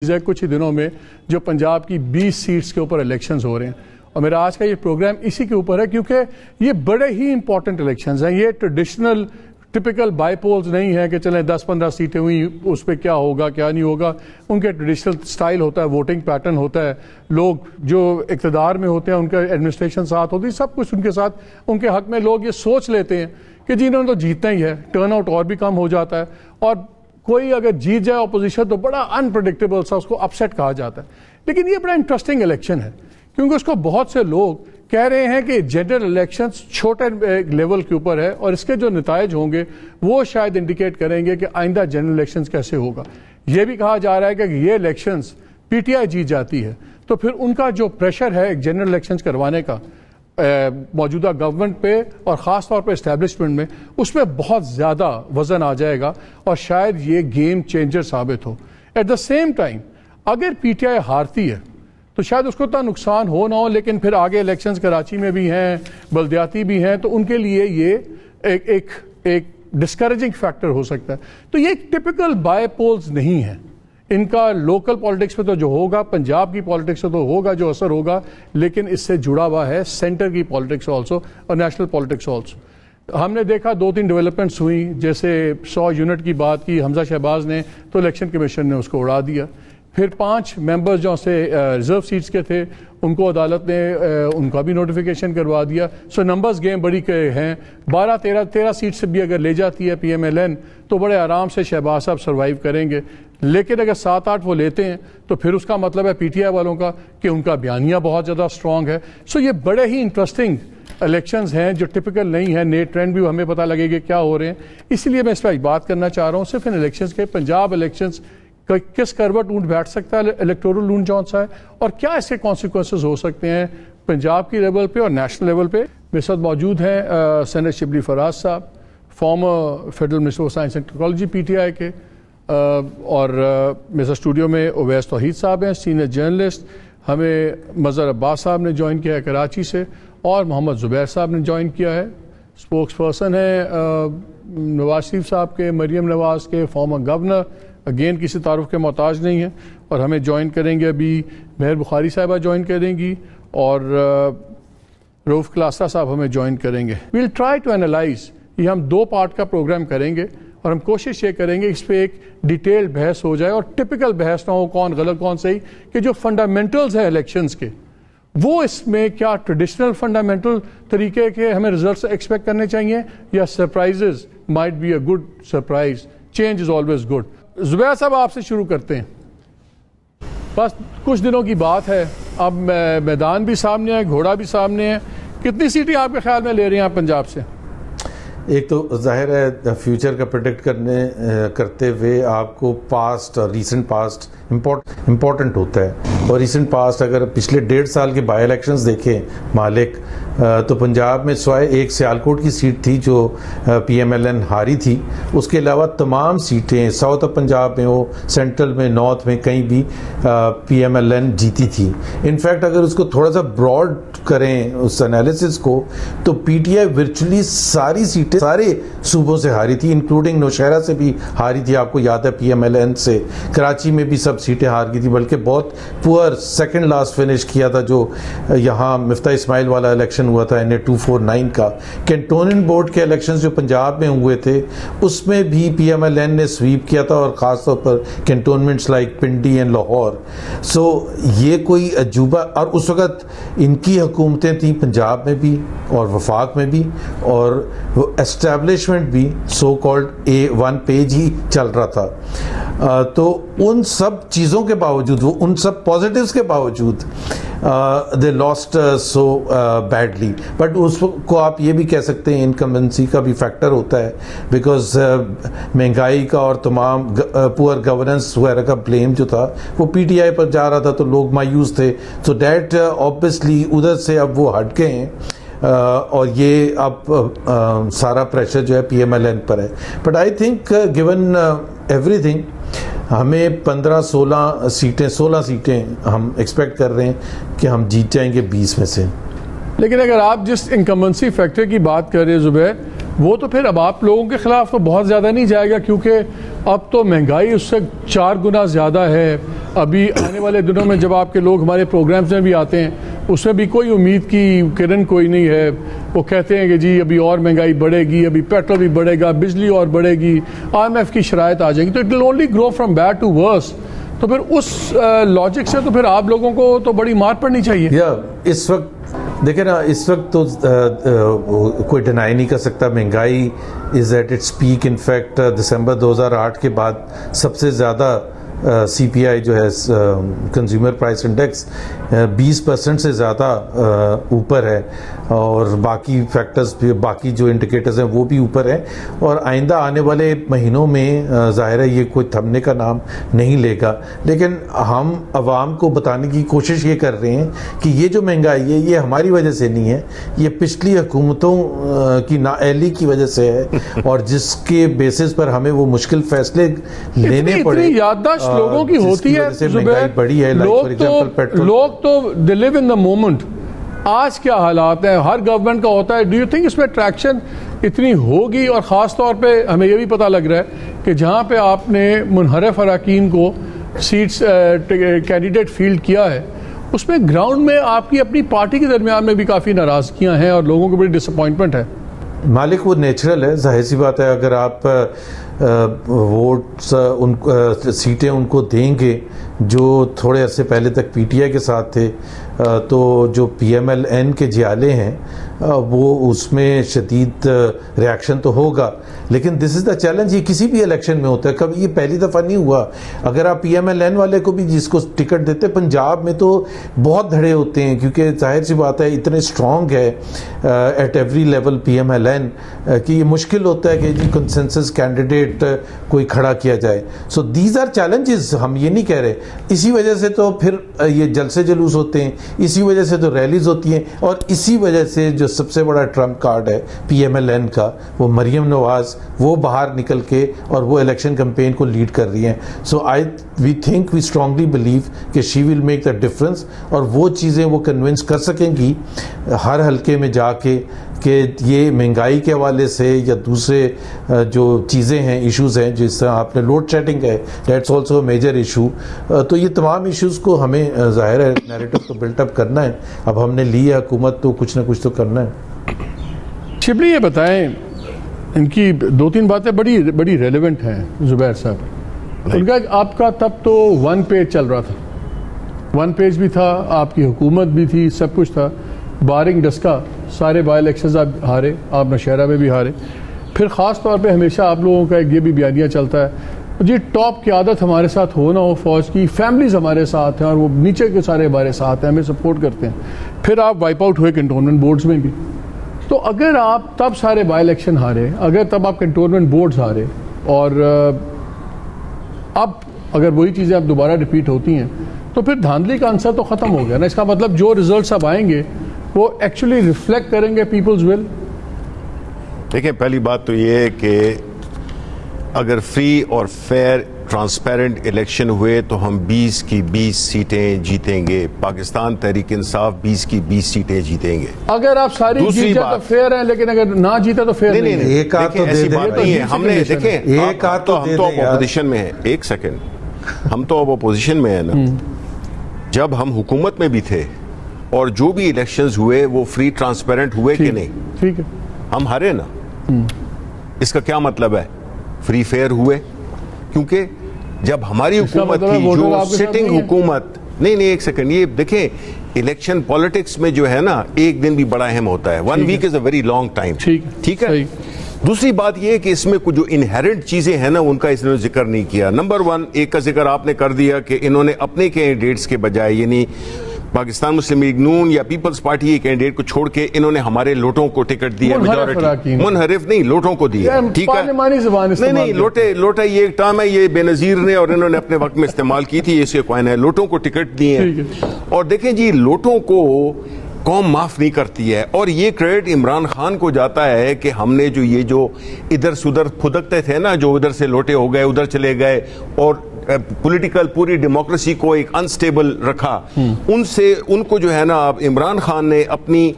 کچھ ہی دنوں میں جو پنجاب کی 20 سیٹس کے اوپر الیکشنز ہو رہے ہیں اور میرا آج کا یہ پروگرام اسی کے اوپر ہے کیونکہ یہ بڑے ہی امپورٹنٹ الیکشنز ہیں. یہ ٹریڈیشنل ٹپیکل بائی پولز نہیں ہیں کہ چلیں 10-15 سیٹیں ہوئی اس پہ کیا ہوگا کیا نہیں ہوگا. ان کے ٹریڈیشنل سٹائل ہوتا ہے, ووٹنگ پیٹرن ہوتا ہے, لوگ جو اقتدار میں ہوتے ہیں ان کا ایڈمنسٹریشن ساتھ ہوتی ہے, سب کچھ ان کے ساتھ ان کے حق میں لوگ یہ سوچ لیتے ہیں کہ جی انہوں نے تو جیتنا ہی ہے. ٹرن آؤٹ اور بھی کم ہو جاتا ہے اور کوئی اگر جیت جائے اپوزیشن تو بڑا انپریڈکٹیبل سا اس کو اپسیٹ کہا جاتا ہے. لیکن یہ بڑا انٹرسٹنگ الیکشن ہے کیونکہ اس کو بہت سے لوگ کہہ رہے ہیں کہ جنرل الیکشنز چھوٹے لیول کے اوپر ہے اور اس کے جو نتائج ہوں گے وہ شاید انڈیکیٹ کریں گے کہ آئندہ جنرل الیکشنز کیسے ہوگا. یہ بھی کہا جا رہا ہے کہ یہ الیکشنز پی ٹی آئی جیت جاتی ہے تو پھر ان کا جو پریشر ہے ایک جنرل الیکشنز کروانے کا موجودہ گورنمنٹ پہ اور خاص طور پہ اسٹیبلشمنٹ میں, اس میں بہت زیادہ وزن آ جائے گا اور شاید یہ گیم چینجر ثابت ہو. ایٹ دا سیم ٹائم اگر پی ٹی آئی ہارتی ہے تو شاید اس کو اتنا نقصان ہو نہ ہو, لیکن پھر آگے الیکشنز کراچی میں بھی ہیں, بلدیاتی بھی ہیں, تو ان کے لیے یہ ایک ڈسکریجنگ فیکٹر ہو سکتا ہے. تو یہ ایک ٹپیکل بائی پولز نہیں ہے. ان کا لوکل پالیٹکس پہ تو جو ہوگا, پنجاب کی پالیٹکس پہ تو ہوگا جو اثر ہوگا, لیکن اس سے جڑا ہوا ہے سینٹر کی پالیٹکس آلسو اور نیشنل پالیٹکس آلسو. ہم نے دیکھا 2-3 ڈیولپمنٹس ہوئیں, جیسے 100 یونٹ کی بات کی حمزہ شہباز نے تو الیکشن کمیشن نے اس کو اڑا دیا. پھر 5 ممبرز جو سے ریزرو سیٹس کے تھے ان کو عدالت نے ان کا بھی نوٹیفیکیشن کروا دیا. سو نمبرز گیم بڑی ہیں. 12-13 سیٹ سے بھی اگر لے جاتی ہے پی ایم ایل این تو بڑے آرام سے شہباز صاحب سروائیو کریں گے. لیکن اگر 7-8 وہ لیتے ہیں تو پھر اس کا مطلب ہے پی ٹی آئی والوں کا کہ ان کا بیانیہ بہت زیادہ اسٹرانگ ہے. سو یہ بڑے ہی انٹرسٹنگ الیکشنز ہیں جو ٹپیکل نہیں ہیں. نئے ٹرینڈ بھی ہمیں پتہ لگے کہ کیا ہو رہے ہیں. اس لیے میں اس پہ بات کرنا چاہ رہا ہوں صرف ان الیکشنز کے. پنجاب الیکشنز کس کروٹ اونٹ بیٹھ سکتا ہے, الیکٹورل لون جون سا ہے, اور کیا اس کے کانسیکوینسز ہو سکتے ہیں پنجاب کی لیول پہ اور نیشنل لیول پہ. میرے ساتھ موجود ہیں سینیٹر شبلی فراز صاحب, former federal minister of science and technology P T I کے, اور میرے اسٹوڈیو میں اویس توحید صاحب ہیں, سینئر جرنلسٹ. ہمیں مظہر عباس صاحب نے جوائن کیا ہے کراچی سے, اور محمد زبیر صاحب نے جوائن کیا ہے. اسپوکس پرسن ہے نواز شریف صاحب کے, مریم نواز کے, فارمر گورنر, اگین کسی تعارف کے محتاج نہیں ہیں. اور ہمیں جوائن کریں گے ابھی مہر بخاری صاحبہ جوائن کریں گی, اور روف کلاسا صاحب ہمیں جوائن کریں گے. We'll try to analyse. یہ ہم 2 پارٹ کا پروگرام کریں گے اور ہم کوشش یہ کریں گے اس پہ ایک ڈیٹیلڈ بحث ہو جائے اور ٹپیکل بحث نہ ہو کون غلط کون صحیح, کہ جو فنڈامنٹلز ہیں الیکشنز کے وہ اس میں کیا ٹریڈیشنل فنڈامنٹل طریقے کے ہمیں ریزلٹس ایکسپیکٹ کرنے چاہیے, یا surprises might be a good surprise. Change is always good. Zubair صاحب آپ سے شروع کرتے ہیں. بس کچھ دنوں کی بات ہے, اب میدان بھی سامنے ہے, گھوڑا بھی سامنے ہے. کتنی سیٹیں آپ کے خیال میں لے رہے ہیں آپ پنجاب سے؟ ایک تو ظاہر ہے فیوچر کا پریڈکٹ کرتے ہوئے آپ کو پاسٹ اور ریسنٹ پاسٹ امپورٹنٹ ہوتا ہے. اور ریسنٹ پاسٹ اگر پچھلے 1.5 سال کے بائی الیکشنز دیکھیں مالک, تو پنجاب میں سوائے ایک سیالکوٹ کی سیٹ تھی جو پی ایم ایل این ہاری تھی, اس کے علاوہ تمام سیٹیں ساؤتھ آف پنجاب میں ہو, سینٹرل میں, نارتھ میں, کہیں بھی پی ایم ایل این جیتی تھی. انفیکٹ اگر اس کو تھوڑا سا براڈ کریں اس انالیسس کو, تو پی ٹی آئی ورچولی ساری سیٹیں سارے صوبوں سے ہاری تھی, انکلوڈنگ نوشہرہ سے بھی ہاری تھی. آپ کو یاد ہے پی ایم ایل این سے کراچی میں بھی سب سیٹیں ہار گئی تھی, بلکہ بہت پور سیکنڈ لاسٹ فنش کیا تھا جو یہاں مفتاح اسماعیل والا الیکشن ہوا تھا NA 249 کا. کینٹونمنٹ بورڈ کے الیکشنز جو پنجاب میں ہوئے تھے اس میں بھی پی ایم ایل این نے سویپ کیا تھا, اور خاص طور پر کینٹونمنٹس لائک پنڈی اینڈ لاہور. سو یہ کوئی عجوبہ, اور اس وقت ان کی حکومتیں تھیں پنجاب میں بھی اور وفاق میں بھی, اور اسٹیبلشمنٹ بھی سو کالڈ A1 پیج ہی چل رہا تھا. تو ان سب چیزوں کے باوجود, وہ ان سب پازیٹیوز کے باوجود they lost so badly. But اس کو آپ یہ بھی کہہ سکتے ہیں انکمبنسی کا بھی فیکٹر ہوتا ہے, بیکاز مہنگائی کا اور تمام پور گورننس وغیرہ کا بلیم جو تھا وہ پی ٹی آئی پر جا رہا تھا, تو لوگ مایوس تھے. تو دیٹ obviously ادھر سے اب وہ ہٹ گئے ہیں, اور یہ اب سارا پریشر جو ہے پی ایم ایل این پر ہے. But I think given every thing ہمیں 16 سیٹیں ہم ایکسپیکٹ کر رہے ہیں کہ ہم جیت جائیں گے 20 میں سے. لیکن اگر آپ جس انکمبنسی فیکٹر کی بات کر رہے ہیں زبیر, وہ تو پھر اب آپ لوگوں کے خلاف تو بہت زیادہ نہیں جائے گا, کیونکہ اب تو مہنگائی اس سے 4 گنا زیادہ ہے, ابھی آنے والے دنوں میں جب آپ کے لوگ ہمارے پروگرامز میں بھی آتے ہیں اس میں بھی کوئی امید کی کرن کوئی نہیں ہے. وہ کہتے ہیں کہ جی ابھی اور مہنگائی بڑھے گی, ابھی پیٹرول بھی بڑھے گا, بجلی اور بڑھے گی, IMF کی شرائط آ جائیں گی, تو it will only grow from bad to worse. تو پھر اس لاجک سے تو پھر آپ لوگوں کو تو بڑی مار پڑنی چاہیے. اس وقت دیکھیں نا, اس وقت تو کوئی ڈینائی نہیں کر سکتا مہنگائی is at its peak. In fact December 2008 کے بعد سب سے زیادہ CPI جو ہے کنزیومر پرائس انڈیکس 20% سے زیادہ اوپر ہے, اور باقی فیکٹرز بھی, باقی جو انڈیکیٹرز ہیں وہ بھی اوپر ہیں, اور آئندہ آنے والے مہینوں میں ظاہر ہے یہ کوئی تھمنے کا نام نہیں لے گا. لیکن ہم عوام کو بتانے کی کوشش یہ کر رہے ہیں کہ یہ جو مہنگائی ہے یہ ہماری وجہ سے نہیں ہے, یہ پچھلی حکومتوں کی نااہلی کی وجہ سے ہے, اور جس کے بیسس پر ہمیں وہ مشکل فیصلے لینے پڑے. یادداشت لوگوں کی ہوتی ہے بڑی ہے, لوگ تو they live in the moment. آج کیا حالات ہیں ہر گورنمنٹ کا ہوتا ہے. ڈو یو تھنک اس میں ٹریکشن اتنی ہوگی؟ اور خاص طور پہ ہمیں یہ بھی پتہ لگ رہا ہے کہ جہاں پہ آپ نے منحرف اراکین کو سیٹس کینڈیڈیٹ فیلڈ کیا ہے اس میں گراؤنڈ میں آپ کی اپنی پارٹی کے درمیان میں بھی کافی ناراضگیاں ہیں اور لوگوں کو بڑی ڈس اپوائنٹمنٹ ہے. مالک وہ نیچرل ہے, ظاہر سی بات ہے. اگر آپ ووٹس سیٹیں ان کو دیں گے جو تھوڑے عرصے پہلے تک PTI کے ساتھ تھے, تو جو PMLN کے جیالے ہیں وہ اس میں شدید ریاکشن تو ہوگا. لیکن دس از دا چیلنج, یہ کسی بھی الیکشن میں ہوتا ہے, کبھی یہ پہلی دفعہ نہیں ہوا. اگر آپ PMLN والے کو بھی جس کو ٹکٹ دیتے, پنجاب میں تو بہت دھڑے ہوتے ہیں, کیونکہ ظاہر سی بات ہے اتنے اسٹرانگ ہے ایٹ ایوری لیول PMLN کہ یہ مشکل ہوتا ہے کہ جی کنسنسس کینڈیڈیٹ کوئی کھڑا کیا جائے. سو دیز آر چیلنجز, ہم یہ نہیں کہہ رہے. اسی وجہ سے تو پھر یہ جلسے جلوس ہوتے ہیں, اسی وجہ سے تو ریلیز ہوتی ہیں, اور اسی وجہ سے جو سب سے بڑا ٹرمپ کارڈ ہے PMLN کا وہ مریم نواز, وہ باہر نکل کے اور وہ الیکشن کمپین کو لیڈ کر رہی ہیں. So we think we strongly believe کہ she will make the difference, اور وہ چیزیں وہ کنونس کر سکیں گی ہر حلقے میں جا کے کہ یہ مہنگائی کے حوالے سے یا دوسرے جو چیزیں ہیں, ایشوز ہیں, جس طرح آپ نے لوڈ شیڈنگ ہے, that's also a major issue. تو یہ تمام ایشوز کو ہمیں ظاہر ہے نیریٹو کو بلٹ اپ کرنا ہے. اب ہم نے لی ہے حکومت تو کچھ نہ کچھ تو کرنا ہے. شبلی یہ بتائیں, ان کی 2-3 باتیں بڑی ریلیونٹ ہیں زبیر صاحب. ان کا آپ کا تب تو 1 پیج چل رہا تھا, 1 پیج بھی تھا, آپ کی حکومت بھی تھی, سب کچھ تھا. بارنگ ڈسکا سارے بائی الیکشنز آپ ہارے, آپ نوشہرہ میں بھی ہارے. پھر خاص طور پہ ہمیشہ آپ لوگوں کا ایک یہ بھی بیانیہ چلتا ہے جی ٹاپ قیادت ہمارے ساتھ ہو نہ ہو فوج کی, فیملیز ہمارے ساتھ ہیں اور وہ نیچے کے سارے ہمارے ساتھ ہیں, ہمیں سپورٹ کرتے ہیں. پھر آپ وائپ آؤٹ ہوئے کنٹونمنٹ بورڈز میں بھی. تو اگر آپ تب سارے بائی الیکشن ہارے, اگر تب آپ کنٹونمنٹ بورڈز ہارے, اور اب اگر وہی چیزیں اب دوبارہ ریپیٹ ہوتی ہیں تو پھر دھاندلی کا عنصر تو ختم ہو گیا نا. اس کا مطلب جو ریزلٹس اب آئیں گے وہ ایکچولی ریفلیکٹ کریں گے پیپلز ول. دیکھیں, پہلی بات تو یہ ہے کہ اگر فری اور فیئر ٹرانسپیرنٹ الیکشن ہوئے تو ہم 20 کی 20 سیٹیں جیتیں گے. پاکستان تحریک انصاف 20 کی 20 سیٹیں جیتیں گے. اگر آپ ساری جیت جائے تو فیئر ہیں, لیکن اگر نہ جیتا تو فیئر نہیں. ایک آدھ تو ایسی بات نہیں ہے. ہم نے دیکھیں, ایک آدھ تو ہم تو اپوزیشن میں ہیں. ایک سیکنڈ, ہم تو اب اپوزیشن میں ہیں نا. جب ہم حکومت میں بھی تھے اور جو بھی الیکشنز ہوئے وہ فری ٹرانسپیرنٹ ہوئے کہ نہیں؟ ٹھیک ہے, ہم ہارے نا. اس کا کیا مطلب ہے؟ فری فیئر ہوئے. کیونکہ جب ہماری حکومت تھی, جو سٹنگ حکومت, نہیں ایک سیکنڈ, یہ دیکھیں الیکشن پالیٹکس میں جو ہے نا ایک دن بھی بڑا اہم ہوتا ہے. 1 week is a very long time. ٹھیک ہے. دوسری بات یہ کہ اس میں کچھ جو انہیرنٹ چیزیں ہیں نا ان کا اس نے ذکر نہیں کیا. نمبر 1 ایک کا ذکر آپ نے کر دیا کہ انہوں نے اپنے کینڈیڈیٹس کے بجائے, یعنی پاکستان مسلم لیگ نون یا پیپلز پارٹی کے کینڈیڈیٹ کو چھوڑ کے انہوں نے ہمارے لوٹوں کو ٹکٹ دیا. میجورٹی منحرف نہیں, لوٹوں کو دیا. ٹھیک ہے, نہیں لوٹا یہ ایک ٹرم ہے, یہ بے نظیر نے اور انہوں نے اپنے وقت میں استعمال کی تھی, اس کے کوئن ہے. لوٹوں کو ٹکٹ دیے. اور دیکھیں جی, لوٹوں کو قوم معاف نہیں کرتی ہے, اور یہ کریڈٹ عمران خان کو جاتا ہے کہ ہم نے جو ادھر سدھر پھدکتے تھے نا, جو ادھر سے لوٹے ہو گئے ادھر چلے گئے, اور پولیٹیکل پوری ڈیموکریسی کو ایک انسٹیبل رکھا, ان کو جو ہے نا اب عمران خان نے اپنی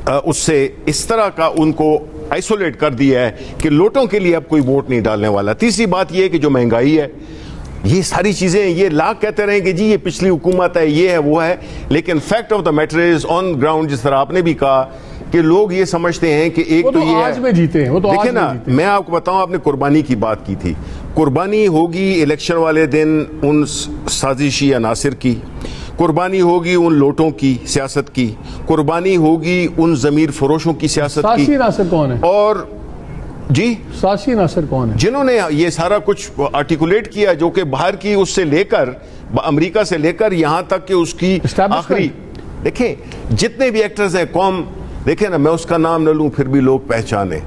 اس سے اس طرح کا ان کو آئسولیٹ کر دیا ہے کہ لوٹوں کے لیے اب کوئی ووٹ نہیں ڈالنے والا. تیسری بات یہ ہے کہ جو مہنگائی ہے یہ ساری چیزیں یہ لاکھ کہتے رہے کہ جی یہ پچھلی حکومت ہے، یہ ہے وہ ہے، لیکن fact of the matter is on ground, جس طرح آپ نے بھی کہا کہ لوگ یہ سمجھتے ہیں کہ ایک تو یہ آج میں جیتے ہیں، وہ تو دیکھیں نا، میں آپ کو بتاؤں، آپ نے قربانی کی بات کی تھی، قربانی ہوگی الیکشن والے دن ان سازشی عناصر کی، قربانی ہوگی ان لوٹوں کی سیاست کی، قربانی ہوگی ان ضمیر فروشوں کی سیاست کی. سازشی عناصر کون ہے؟ اور جی سازشی عناصر کون ہے؟ جنہوں نے یہ سارا کچھ آرٹیکولیٹ کیا، جو کہ باہر کی اس سے لے کر امریکہ سے لے کر یہاں تک کہ اس کی آخری، دیکھیں جتنے بھی ایکٹرز ہیں، قوم دیکھیں نا، میں اس کا نام نہ لوں پھر بھی لوگ پہچانے.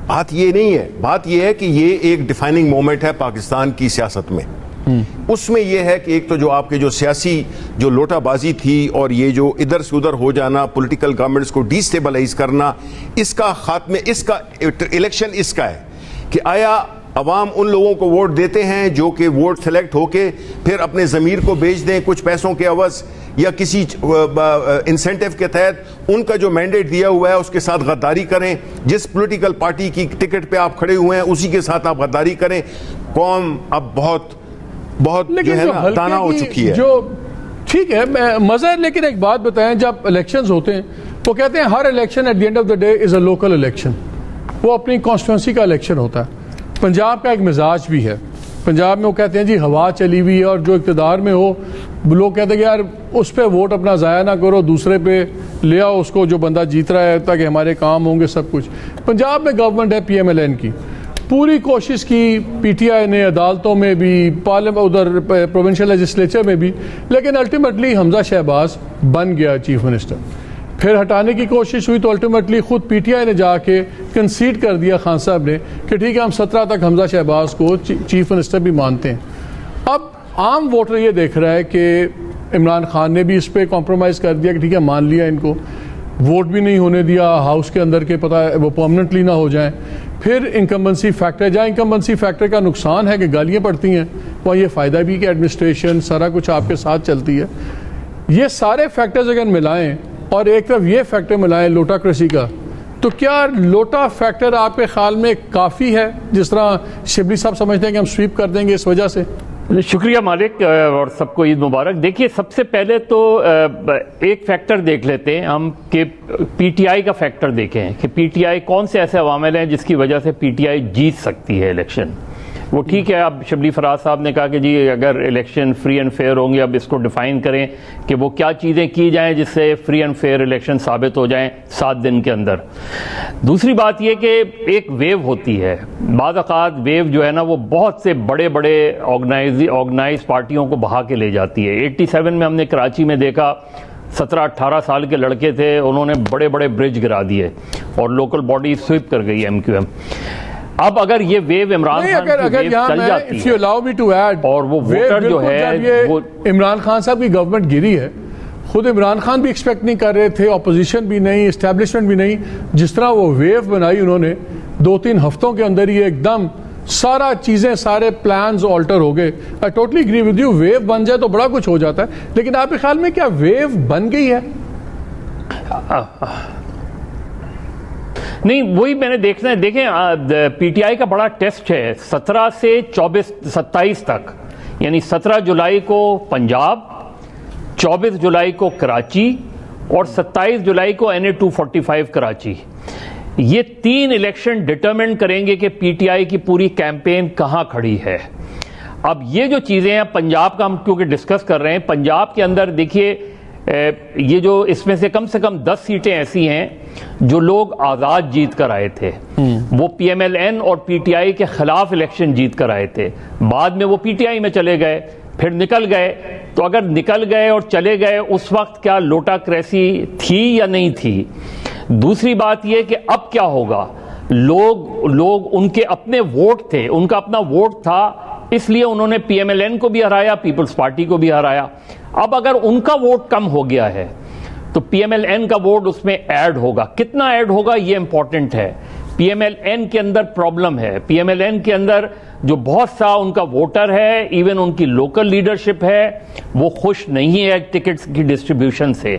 بات یہ نہیں ہے، بات یہ ہے کہ یہ ایک ڈیفائننگ مومنٹ ہے پاکستان کی سیاست میں. اس میں یہ ہے کہ ایک تو جو آپ کے جو سیاسی جو لوٹا بازی تھی اور یہ جو ادھر سے ادھر ہو جانا، پولیٹیکل گورنمنٹس کو ڈی سٹیبلائز کرنا، اس کا خاتمے، اس کا الیکشن اس کا ہے کہ آیا عوام ان لوگوں کو ووٹ دیتے ہیں جو کہ ووٹ سلیکٹ ہو کے پھر اپنے ضمیر کو بیچ دیں کچھ پیسوں کے عوض یا کسی انسینٹیو کے تحت ان کا جو مینڈیٹ دیا ہوا ہے اس کے ساتھ غداری کریں، جس پولیٹیکل پارٹی کی ٹکٹ پہ آپ کھڑے ہوئے ہیں اسی کے ساتھ آپ غداری کریں. قوم اب بہت جو ہے نا دانا ہو چکی ہے. جو ٹھیک ہے مزہ، لیکن ایک بات بتائیں، جب الیکشنز ہوتے ہیں وہ کہتے ہیں ہر election at the end of the day is a local election, وہ اپنی کانسٹیٹوئنسی کا الیکشن ہوتا ہے. پنجاب کا ایک مزاج بھی ہے، پنجاب میں وہ کہتے ہیں جی ہوا چلی ہوئی ہے اور جو اقتدار میں ہو لوگ کہتے ہیں کہ یار اس پہ ووٹ اپنا ضائع نہ کرو، دوسرے پہ لے آؤ اس کو جو بندہ جیت رہا ہے تاکہ ہمارے کام ہوں گے سب کچھ. پنجاب میں گورنمنٹ ہے پی ایم ایل این کی، پوری کوشش کی پی ٹی آئی نے عدالتوں میں بھی، ادھر پروونشل لیجسلیچر میں بھی، لیکن الٹیمیٹلی حمزہ شہباز بن گیا چیف منسٹر. پھر ہٹانے کی کوشش ہوئی تو الٹیمیٹلی خود پی ٹی آئی نے جا کے کنسیڈ کر دیا خان صاحب نے کہ ٹھیک ہے ہم 17 تک حمزہ شہباز کو چیف منسٹر بھی مانتے ہیں. اب عام ووٹر یہ دیکھ رہا ہے کہ عمران خان نے بھی اس پہ کمپرومائز کر دیا کہ ٹھیک ہے مان لیا ان کو، ووٹ بھی نہیں ہونے دیا ہاؤس کے اندر کے، پتہ ہے وہ پرماننٹلی نہ ہو جائیں. پھر انکمبنسی فیکٹر، جہاں انکمبنسی فیکٹر کا نقصان ہے کہ گالیاں پڑتی ہیں، وہاں یہ فائدہ بھی کہ ایڈمنسٹریشن سارا کچھ آپ کے ساتھ چلتی ہے. یہ سارے فیکٹرز اگر ملائیں اور ایک طرف یہ فیکٹر ملائیں لوٹاکریسی کا، تو کیا لوٹا فیکٹر آپ کے خیال میں کافی ہے جس طرح شبلی صاحب سمجھتے ہیں کہ ہم سویپ کر دیں گے اس وجہ سے؟ شکریہ مالک، اور سب کو عید مبارک. دیکھیے سب سے پہلے تو ایک فیکٹر دیکھ لیتے ہیں ہم کہ پی ٹی آئی کا فیکٹر دیکھیں کہ پی ٹی آئی کون سے ایسے عوامل ہیں جس کی وجہ سے پی ٹی آئی جیت سکتی ہے الیکشن. وہ ٹھیک ہے، اب شبلی فراز صاحب نے کہا کہ جی اگر الیکشن فری اینڈ فیئر ہوں گے، اب اس کو ڈیفائن کریں کہ وہ کیا چیزیں کی جائیں جس سے فری اینڈ فیئر الیکشن ثابت ہو جائیں 7 دن کے اندر. دوسری بات یہ کہ ایک ویو ہوتی ہے، بعض اوقات ویو جو ہے نا وہ بہت سے بڑے آرگنائز پارٹیوں کو بہا کے لے جاتی ہے. 87 میں ہم نے کراچی میں دیکھا 17-18 سال کے لڑکے تھے، انہوں نے بڑے بڑے برج گرا دیے اور لوکل باڈی سویپ کر گئی ایم کیو ایم. اب اگر یہ ویو عمران خان کی ویو چل جاتی ہے اور وہ ووٹر جو ہے وہ عمران خان صاحب کی گورنمنٹ گری ہے، خود عمران خان بھی ایکسپیکٹ نہیں کر رہے تھے، اپوزیشن بھی نہیں، اسٹیبلشمنٹ بھی نہیں، جس طرح وہ ویو بنائی انہوں نے 2-3 ہفتوں کے اندر ہی ایک دم سارا چیزیں، سارے پلانز آلٹر ہو گئے. I totally agree with you، wave بن جائے تو بڑا کچھ ہو جاتا ہے، لیکن آپ کے خیال میں کیا ویو بن گئی ہے؟ نہیں، وہی میں نے دیکھنا ہے. دیکھیں پی ٹی آئی کا بڑا ٹیسٹ ہے 17 سے 27 تک، یعنی 17 جولائی کو پنجاب، 24 جولائی کو کراچی اور 27 جولائی کو NA 245 کراچی. یہ 3 الیکشن ڈٹرمن کریں گے کہ پی ٹی آئی کی پوری کیمپین کہاں کھڑی ہے. اب یہ جو چیزیں ہیں پنجاب کا ہم کیونکہ ڈسکس کر رہے ہیں، پنجاب کے اندر دیکھیے یہ جو اس میں سے کم 10 سیٹیں ایسی ہیں جو لوگ آزاد جیت کر آئے تھے، وہ پی ایم ایل این اور پی ٹی آئی کے خلاف الیکشن جیت کر آئے تھے، بعد میں وہ پی ٹی آئی میں چلے گئے، پھر نکل گئے. تو اگر نکل گئے اور چلے گئے اس وقت کیا لوٹاکریسی تھی یا نہیں تھی؟ دوسری بات یہ کہ اب کیا ہوگا، لوگ ان کے اپنے ووٹ تھے، ان کا اپنا ووٹ تھا، اس لیے انہوں نے پی ایم ایل این کو بھی ہرایا، پیپلز پارٹی کو بھی ہرایا. اب اگر ان کا ووٹ کم ہو گیا ہے تو پی ایم ایل این کا ووٹ اس میں ایڈ ہوگا. کتنا ایڈ ہوگا یہ امپورٹنٹ ہے. پی ایم ایل این کے اندر پرابلم ہے، پی ایم ایل این کے اندر جو بہت سا ان کا ووٹر ہے، ایون ان کی لوکل لیڈرشپ ہے، وہ خوش نہیں ہے ٹکٹس کی ڈسٹریبیوشن سے.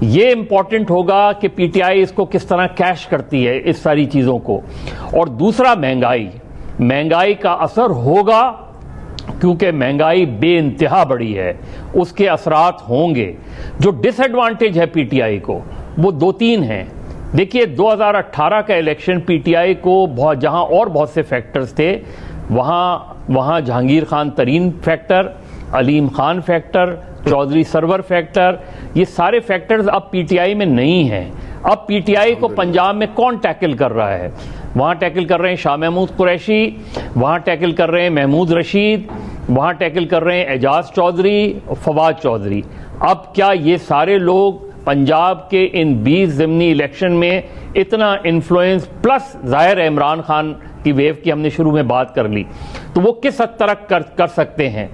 یہ امپورٹنٹ ہوگا کہ پی ٹی آئی اس کو کس طرح کیش کرتی ہے اس ساری چیزوں کو. اور دوسرا مہنگائی کا اثر ہوگا کیونکہ مہنگائی بے انتہا بڑی ہے، اس کے اثرات ہوں گے۔ جو ڈس ایڈوانٹیج ہے پی ٹی آئی کو وہ 2-3 ہیں۔ دیکھیے 2018 کا الیکشن پی ٹی آئی کو جہاں اور بہت سے فیکٹرز تھے، وہاں جہانگیر خان ترین فیکٹر، علیم خان فیکٹر، چودھری سرور فیکٹر، یہ سارے فیکٹرز اب پی ٹی آئی میں نہیں ہیں۔ اب پی ٹی آئی کو پنجاب میں کون ٹیکل کر رہا ہے؟ وہاں ٹیکل کر رہے ہیں شاہ محمود قریشی، وہاں ٹیکل کر رہے ہیں محمود رشید، وہاں ٹیکل کر رہے ہیں اعجاز چودھری، فواد چودھری۔ اب کیا یہ سارے لوگ پنجاب کے ان 20 ضمنی الیکشن میں اتنا انفلوئنس، پلس ظاہر ہے عمران خان کی ویو کی ہم نے شروع میں بات کر لی، تو وہ کس حد تک کر سکتے ہیں؟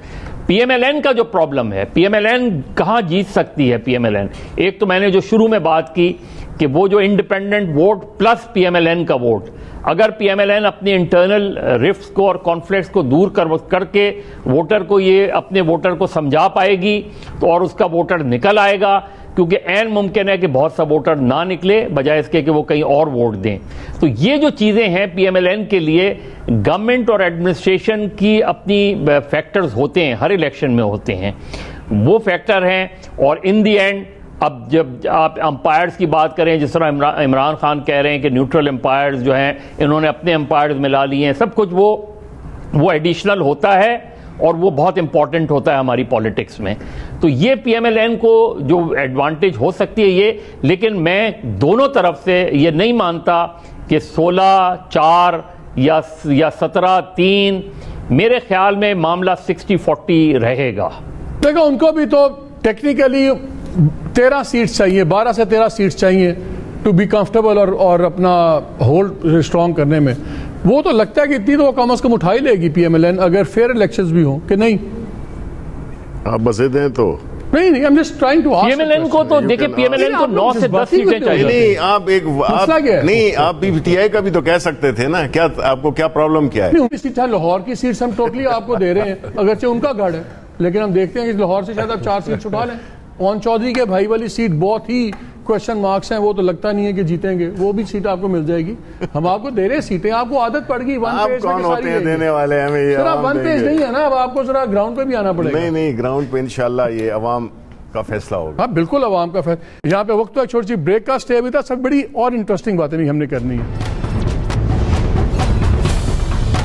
پی ایم ایل این کا جو پرابلم ہے، پی ایم ایل این کہاں جیت سکتی ہے؟ پی ایم ایل این ایک تو میں نے جو شروع میں بات کی کہ وہ جو independent vote plus P M L N کا ووٹ، اگر پی ایم ایل این اپنی انٹرنل رفٹس کو اور کانفلکٹس کو دور کر کے ووٹر کو یہ اپنے ووٹر کو سمجھا پائے گی تو اور اس کا ووٹر نکل آئے گا، کیونکہ عین ممکن ہے کہ بہت سا ووٹر نہ نکلے بجائے اس کے کہ وہ کہیں اور ووٹ دیں۔ تو یہ جو چیزیں ہیں پی ایم ایل این کے لیے، گورنمنٹ اور ایڈمنسٹریشن کی اپنی فیکٹرز ہوتے ہیں، ہر الیکشن میں ہوتے ہیں، وہ فیکٹر ہیں۔ اور ان دی اینڈ اب جب آپ امپائرز کی بات کریں، جس طرح عمران خان کہہ رہے ہیں کہ نیوٹرل امپائرز جو ہیں انہوں نے اپنے امپائرز ملا لیے ہیں، سب کچھ وہ ایڈیشنل ہوتا ہے اور وہ بہت امپورٹنٹ ہوتا ہے ہماری پالیٹکس میں۔ تو یہ پی ایم ایل این کو جو ایڈوانٹیج ہو سکتی ہے یہ، لیکن میں دونوں طرف سے یہ نہیں مانتا کہ 16-4 یا 17-3، میرے خیال میں معاملہ 60-40 رہے گا۔ دیکھو ان کو بھی تو ٹیکنیکلی 13 سیٹس چاہیے، 12 سے 13 سیٹس چاہیے ٹو بی کمفرٹیبل اور اپنا ہولڈ اسٹرانگ کرنے میں۔ وہ تو لگتا ہے کہ اتنی تو وہ کم از کم اٹھا ہی لے گی پی ایم ایل این، اگر فیئر الیکشنز بھی ہوں کہ نہیں؟ آپ بسے دیں تو نہیں I'm just trying to ask P M L N کو تو دیکھیں، پی ایم ایل این کو 9 سے 10 سیٹیں چاہیے۔ نہیں آپ پی ٹی آئی کا بھی تو کہہ سکتے تھے نا، کیا آپ کو کیا پرابلم کیا ہے؟ نہیں سیٹ ہے، لاہور کی سیٹس ہم ٹوٹلی آپ کو دے رہے ہیں، اگرچہ ان کا گڑھ ہے، لیکن ہم دیکھتے ہیں کہ لاہور سے شاید آپ 4 سیٹس اٹھا لیں۔ اون چودھری کے بھائی والی سیٹ بہت ہی کوشچن مارکس ہیں، وہ تو لگتا نہیں ہے کہ جیتیں گے، وہ بھی سیٹ آپ کو مل جائے گی۔ ہم آپ کو دے رہے سیٹیں، آپ کو عادت پڑ گئی ون پیج کون ہوتے ہیں دینے والے؟ ہمیں یہ ذرا ون پیج نہیں ہے نا، اب آپ کو ذرا گراؤنڈ پہ بھی آنا پڑے گا۔ نہیں گراؤنڈ پہ انشاءاللہ یہ عوام کا فیصلہ ہوگا۔ ہاں بالکل عوام کا فیصلہ۔ یہاں پہ وقت چھوٹی سی بریک کا سٹے بھی تھا، سب بڑی اور انٹرسٹنگ باتیں نہیں ہم نے کرنی ہے۔